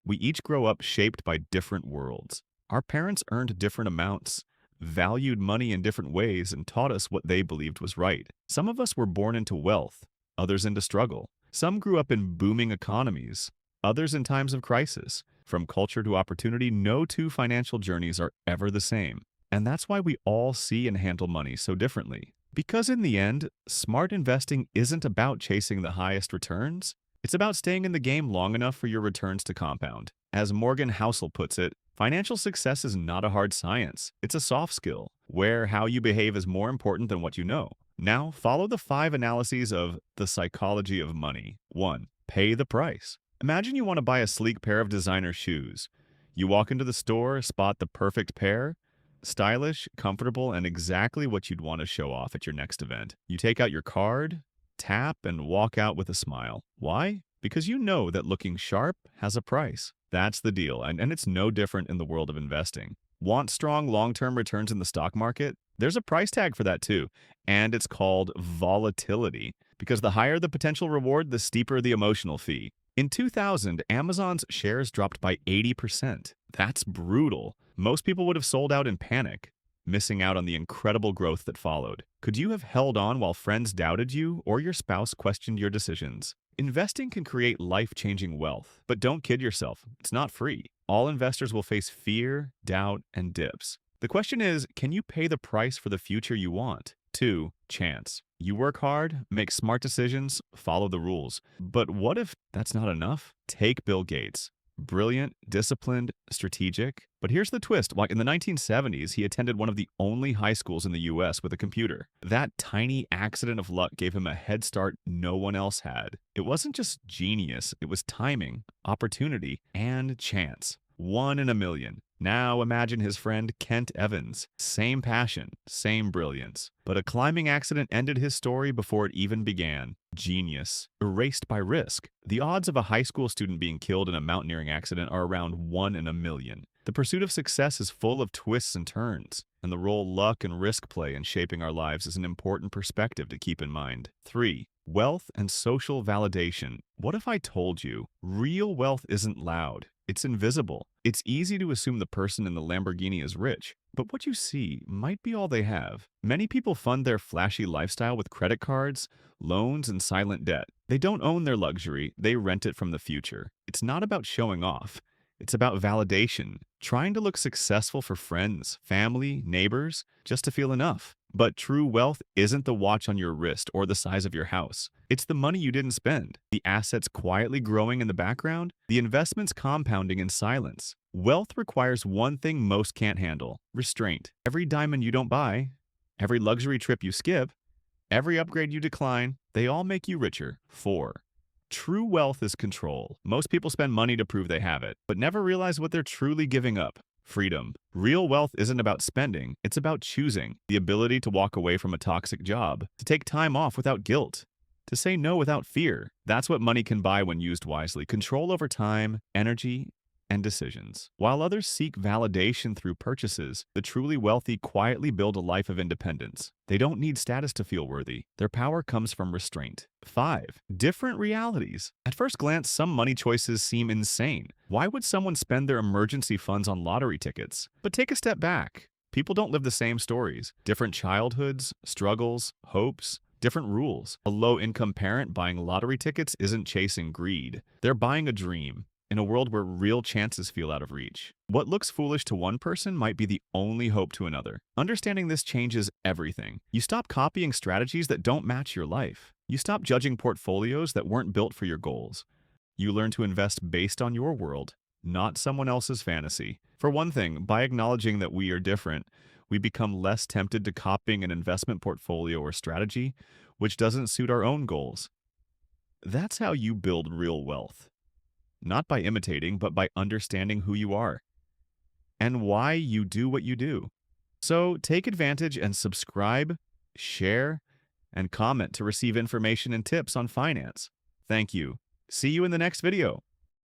We each grow up shaped by different worlds. Our parents earned different amounts, valued money in different ways, and taught us what they believed was right. Some of us were born into wealth, others into struggle. Some grew up in booming economies, others in times of crisis. From culture to opportunity, no two financial journeys are ever the same. And that's why we all see and handle money so differently. Because in the end, smart investing isn't about chasing the highest returns. It's about staying in the game long enough for your returns to compound. As Morgan Housel puts it, financial success is not a hard science. It's a soft skill, where how you behave is more important than what you know. Now, follow the 5 analyses of the psychology of money. 1. Pay the price. Imagine you want to buy a sleek pair of designer shoes. You walk into the store, spot the perfect pair. Stylish, comfortable, and exactly what you'd want to show off at your next event. You take out your card, tap, and walk out with a smile. Why? Because you know that looking sharp has a price. That's the deal, and it's no different in the world of investing. Want strong long-term returns in the stock market? There's a price tag for that too, and it's called volatility. Because the higher the potential reward, the steeper the emotional fee. In 2000, Amazon's shares dropped by 80%. That's brutal. Most people would have sold out in panic, missing out on the incredible growth that followed. Could you have held on while friends doubted you or your spouse questioned your decisions? Investing can create life-changing wealth, but don't kid yourself. It's not free. All investors will face fear, doubt, and dips. The question is, can you pay the price for the future you want? 2. Chance. You work hard, make smart decisions, follow the rules. But what if that's not enough? Take Bill Gates. Brilliant, disciplined, strategic. But here's the twist. Like in the 1970s, he attended one of the only high schools in the US with a computer. That tiny accident of luck gave him a head start no one else had. It wasn't just genius, it was timing, opportunity, and chance. 1 in a million. Now imagine his friend Kent Evans. Same passion, same brilliance. But a climbing accident ended his story before it even began. Genius. Erased by risk. The odds of a high school student being killed in a mountaineering accident are around 1 in a million. The pursuit of success is full of twists and turns, and the role luck and risk play in shaping our lives is an important perspective to keep in mind. 3. Wealth and social validation. What if I told you real wealth isn't loud? It's invisible. It's easy to assume the person in the Lamborghini is rich, but what you see might be all they have. Many people fund their flashy lifestyle with credit cards, loans, and silent debt. They don't own their luxury, they rent it from the future. It's not about showing off. It's about validation, trying to look successful for friends, family, neighbors, just to feel enough. But true wealth isn't the watch on your wrist or the size of your house. It's the money you didn't spend, the assets quietly growing in the background, the investments compounding in silence. Wealth requires one thing most can't handle: restraint. Every diamond you don't buy, every luxury trip you skip, every upgrade you decline, they all make you richer. 4. True wealth is control. Most people spend money to prove they have it, but never realize what they're truly giving up. Freedom. Real wealth isn't about spending, it's about choosing. The ability to walk away from a toxic job, to take time off without guilt, to say no without fear. That's what money can buy when used wisely. Control over time, energy, and decisions. While others seek validation through purchases, the truly wealthy quietly build a life of independence. They don't need status to feel worthy. Their power comes from restraint. 5. Different realities. At first glance, some money choices seem insane. Why would someone spend their emergency funds on lottery tickets? But take a step back. People don't live the same stories. Different childhoods, struggles, hopes, different rules. A low-income parent buying lottery tickets isn't chasing greed. They're buying a dream. In a world where real chances feel out of reach. What looks foolish to one person might be the only hope to another. Understanding this changes everything. You stop copying strategies that don't match your life. You stop judging portfolios that weren't built for your goals. You learn to invest based on your world, not someone else's fantasy. For one thing, by acknowledging that we are different, we become less tempted to copying an investment portfolio or strategy which doesn't suit our own goals. That's how you build real wealth. Not by imitating, but by understanding who you are and why you do what you do. So take advantage and subscribe, share, and comment to receive information and tips on finance. Thank you. See you in the next video.